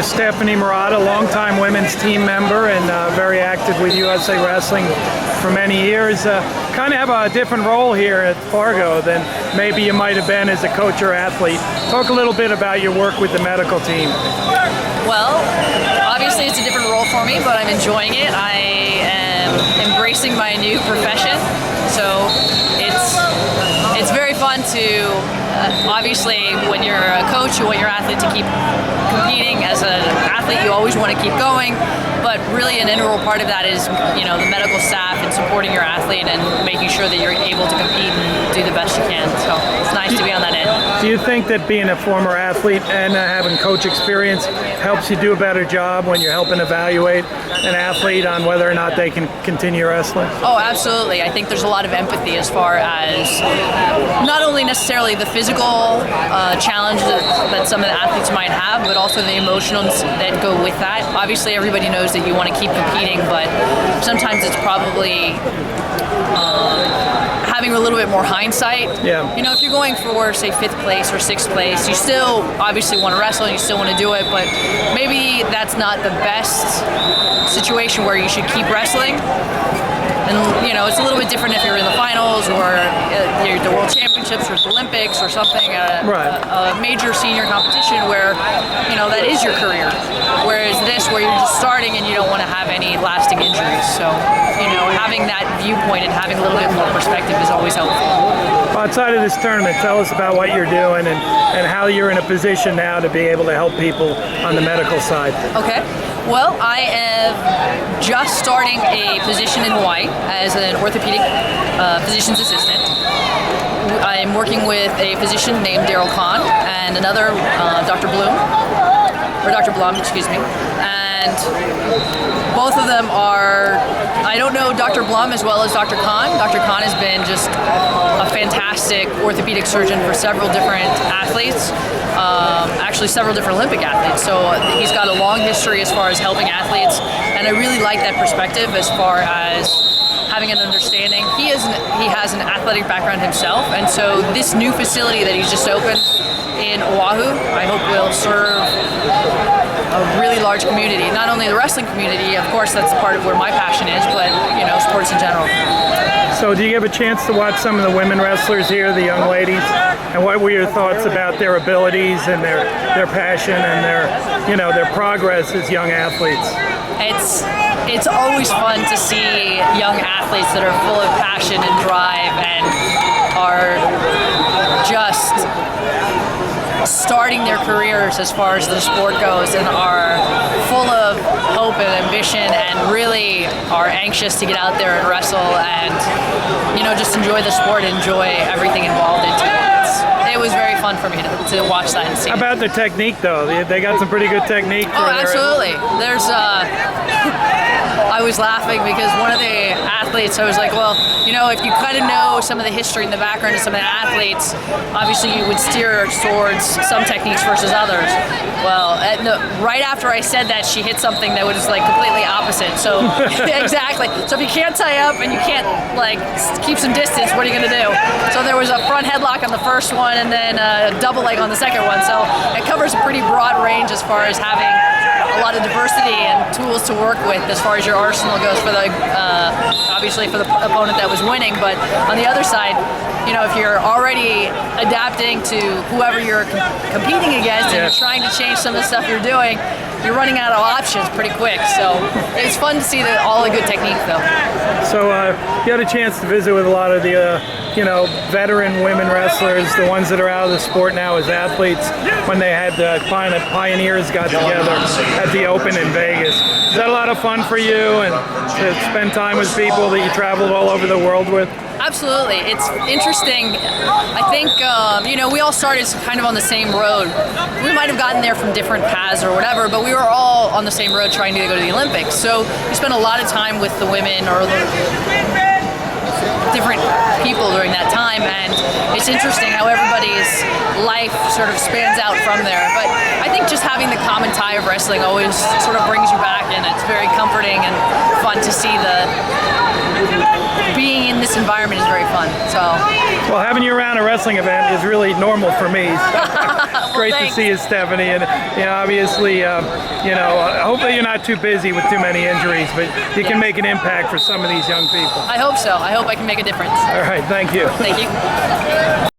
with Stephanie Murata, longtime women's team member and very active with USA Wrestling for many years. Kind of have a different role here at Fargo than maybe you might have been as a coach or athlete. Talk a little bit about your work with the medical team. Well, obviously it's a different role for me, but I'm enjoying it. I am embracing my new profession, so it's very fun to obviously when you're a coach, you want your athlete to keep competing. As an athlete, you always want to keep going, but really an integral part of that is, you know, the medical staff and supporting your athlete and making sure that you're able to compete and do the best you can. So it's nice to be on that end. Do you think that being a former athlete and having coach experience helps you do a better job when you're helping evaluate an athlete on whether or not they can continue wrestling? Oh, absolutely. I think there's a lot of empathy as far as not only necessarily the physical challenge that some of the athletes might have, but also the emotions that go with that. Obviously, everybody knows that you want to keep competing, but sometimes it's probably having a little bit more hindsight. Yeah. You know, if you're going for, say, 5th place or 6th place, you still obviously want to wrestle and you still want to do it, but maybe that's not the best situation where you should keep wrestling. And, you know, it's a little bit different if you're in the finals or you're the World Championships or the Olympics or something, a major senior competition where, you know, that is your career. Whereas this, where you're just starting and you don't want to have any lasting injuries. So, you know, having that viewpoint and having a little bit more perspective is always helpful. Well, outside of this tournament, tell us about what you're doing and how you're in a position now to be able to help people on the medical side. Okay. Well, I am just starting a position in Hawaii as an orthopedic physician's assistant. I'm working with a physician named Daryl Kahn and another Dr. Blum, excuse me. And both of them are, I don't know Dr. Blum as well as Dr. Kahn. Dr. Kahn has been just a fantastic orthopedic surgeon for several different athletes. Actually several different Olympic athletes, so he's got a long history as far as helping athletes, and I really like that perspective as far as having an understanding. He has an athletic background himself, and so this new facility that he's just opened in Oahu, I hope will serve a really large community. Not only the wrestling community, of course that's part of where my passion is, but, you know, sports in general. So do you have a chance to watch some of the women wrestlers here, the young ladies? And what were your thoughts about their abilities and their passion and their progress as young athletes? It's always fun to see young athletes that are full of passion and drive and are just starting their careers as far as the sport goes and are full of hope and ambition and really are anxious to get out there and wrestle and, you know, just enjoy the sport, enjoy everything involved into it. It was very fun for me to watch that and see. How about the technique, though? They got some pretty good technique. Oh, absolutely. There's I was laughing because one of the athletes, I was like, well, you know, if you kind of know some of the history and the background of some of the athletes, obviously you would steer towards some techniques versus others. Well, right after I said that, she hit something that was like completely opposite. So exactly. So if you can't tie up and you can't like keep some distance, what are you going to do? So there was a front headlock on the first one and then a double leg on the second one. So it covers a pretty broad range as far as having a lot of diversity and tools to work with as far as your arsenal goes for the obviously for the opponent that was winning, but on the other side, you know, if you're already adapting to whoever you're competing against and you're trying to change some of the stuff you're doing, you're running out of options pretty quick. So it's fun to see all the good technique though. So you had a chance to visit with a lot of the veteran women wrestlers, the ones that are out of the sport now as athletes, when they had the pioneers got together at the Open in Vegas. Is that a lot of fun for you and to spend time with people that you traveled all over the world with? Absolutely. It's interesting. I think, you know, we all started kind of on the same road. We might have gotten there from different paths or whatever, but we were all on the same road trying to go to the Olympics. So we spent a lot of time with the women or the different people during that time, and it's interesting how everybody's life sort of spans out from there. But I think just having the common tie of wrestling always sort of brings you back, and it's very comforting and fun to see being in this environment is very fun. So, well, having you around a wrestling event is really normal for me. So great to see you, Stephanie. And obviously, hopefully you're not too busy with too many injuries, but you can make an impact for some of these young people. I hope so. I hope I can make a difference. All right, thank you. Thank you.